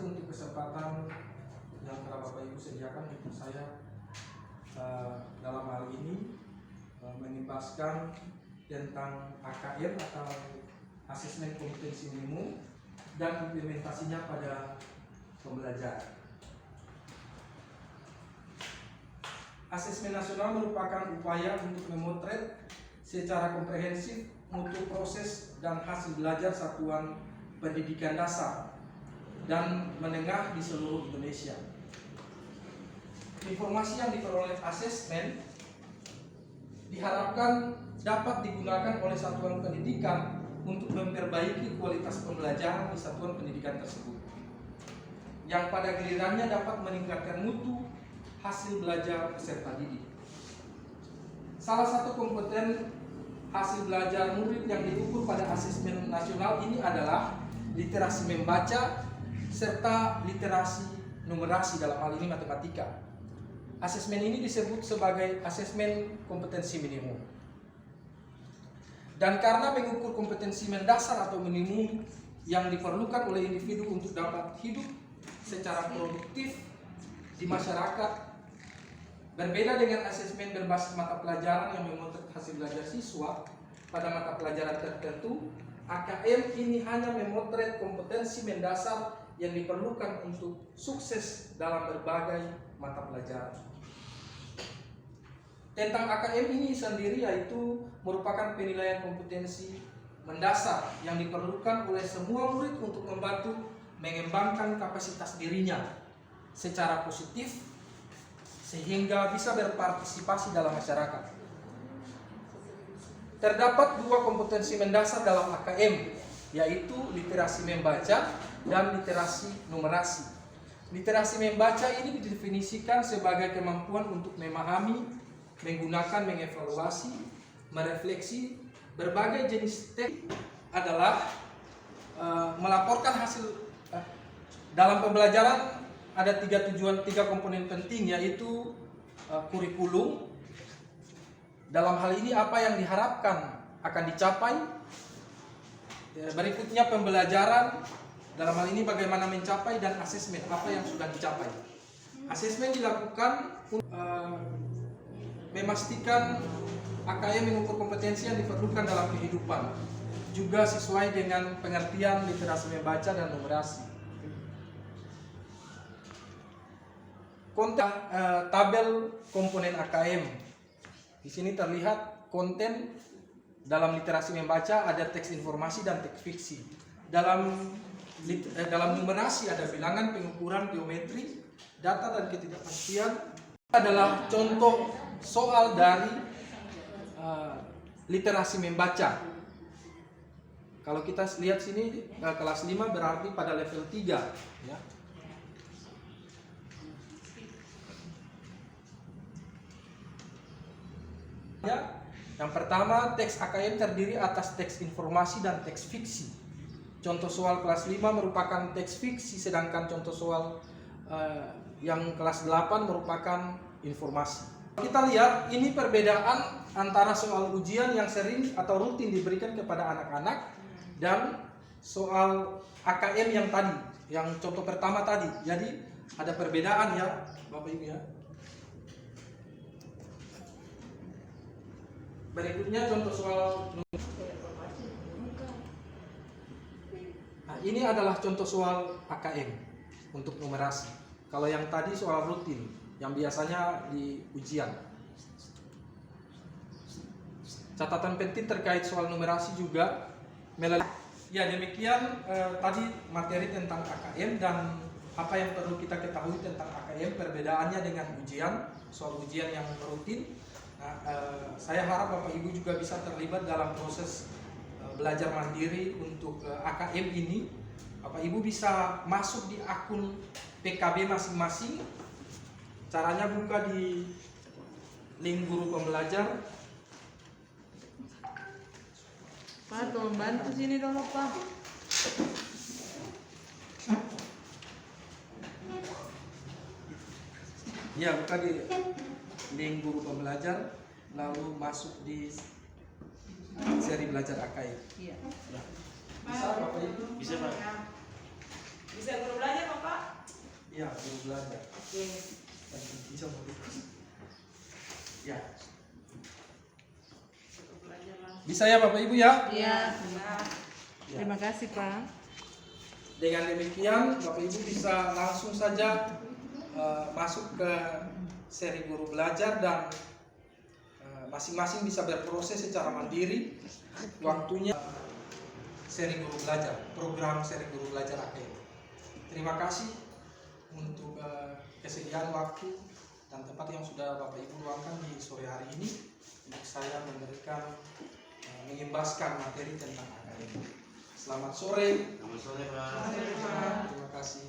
kasih untuk kesempatan yang telah Bapak Ibu sediakan untuk saya dalam hal ini menibaskan tentang AKM atau Asesmen Kompetensi Minimum dan implementasinya pada pembelajaran. Asesmen nasional merupakan upaya untuk memotret secara komprehensif mutu proses dan hasil belajar satuan pendidikan dasar dan menengah di seluruh Indonesia. Informasi yang diperoleh asesmen diharapkan dapat digunakan oleh satuan pendidikan untuk memperbaiki kualitas pembelajaran di satuan pendidikan tersebut, yang pada gilirannya dapat meningkatkan mutu hasil belajar peserta didik. Salah satu kompeten hasil belajar murid yang diukur pada asesmen nasional ini adalah literasi membaca serta literasi numerasi, dalam hal ini matematika. Asesmen ini disebut sebagai asesmen kompetensi minimum. Dan karena mengukur kompetensi mendasar atau minimum yang diperlukan oleh individu untuk dapat hidup secara produktif di masyarakat, berbeda dengan asesmen berbasis mata pelajaran yang memotret hasil belajar siswa pada mata pelajaran tertentu, AKM ini hanya memotret kompetensi mendasar yang diperlukan untuk sukses dalam berbagai mata pelajaran. Tentang AKM ini sendiri, yaitu merupakan penilaian kompetensi mendasar yang diperlukan oleh semua murid untuk membantu mengembangkan kapasitas dirinya secara positif sehingga bisa berpartisipasi dalam masyarakat. Terdapat dua kompetensi mendasar dalam AKM, yaitu literasi membaca dan literasi numerasi. Literasi membaca ini didefinisikan sebagai kemampuan untuk memahami, menggunakan, mengevaluasi, merefleksi berbagai jenis teks adalah melaporkan hasil dalam pembelajaran. Ada tiga komponen penting, yaitu kurikulum. Dalam hal ini apa yang diharapkan akan dicapai. Berikutnya pembelajaran, dalam hal ini bagaimana mencapai, dan asesmen apa yang sudah dicapai. Asesmen dilakukan memastikan AKM mengukur kompetensi yang diperlukan dalam kehidupan, juga sesuai dengan pengertian literasi membaca dan numerasi. Konten tabel komponen AKM. Di sini terlihat konten dalam literasi membaca ada teks informasi dan teks fiksi. Dalam numerasi ada bilangan, pengukuran, geometri, data dan ketidakpastian. Adalah contoh soal dari literasi membaca. Kalau kita lihat sini kelas 5 berarti pada level 3 ya. Yang pertama, teks AKM terdiri atas teks informasi dan teks fiksi. Contoh soal kelas 5 merupakan teks fiksi, sedangkan contoh soal yang kelas 8 merupakan informasi. Kita lihat ini perbedaan antara soal ujian yang sering atau rutin diberikan kepada anak-anak dan soal AKM yang tadi, yang contoh pertama tadi. Jadi ada perbedaan ya Bapak Ibu ya. Berikutnya contoh soal. Nah, ini adalah contoh soal AKM untuk numerasi. Kalau yang tadi soal rutin yang biasanya di ujian. Catatan penting terkait soal numerasi juga melalui. Ya, demikian tadi materi tentang AKM dan apa yang perlu kita ketahui tentang AKM, perbedaannya dengan ujian, soal ujian yang rutin. Nah, saya harap Bapak Ibu juga bisa terlibat dalam proses belajar mandiri untuk AKM ini. Bapak Ibu bisa masuk di akun PKB masing-masing. Caranya buka di link guru pembelajar. Pak, tolong bantu sini dong Pak. Ya, buka di link guru pembelajar, lalu masuk di seri belajar AKM. Iya. Bisa Bapak Ibu? Bisa Pak. Bisa guru belajar Bapak? Iya, guru belajar. Oke. Dan bisa modifikasi. Ya, Guru belajar langsung. bisa ya Bapak Ibu ya? Iya. Ya. Terima kasih Pak. Dengan demikian Bapak Ibu bisa langsung saja masuk ke seri guru belajar dan masing-masing bisa berproses secara mandiri. Waktunya seri guru belajar, program seri guru belajar AKM. Terima kasih untuk kesediaan waktu dan tempat yang sudah Bapak Ibu luangkan di sore hari ini untuk saya memberikan mengimbaskan materi tentang AKM. Selamat sore. Selamat sore, Pak. Terima kasih.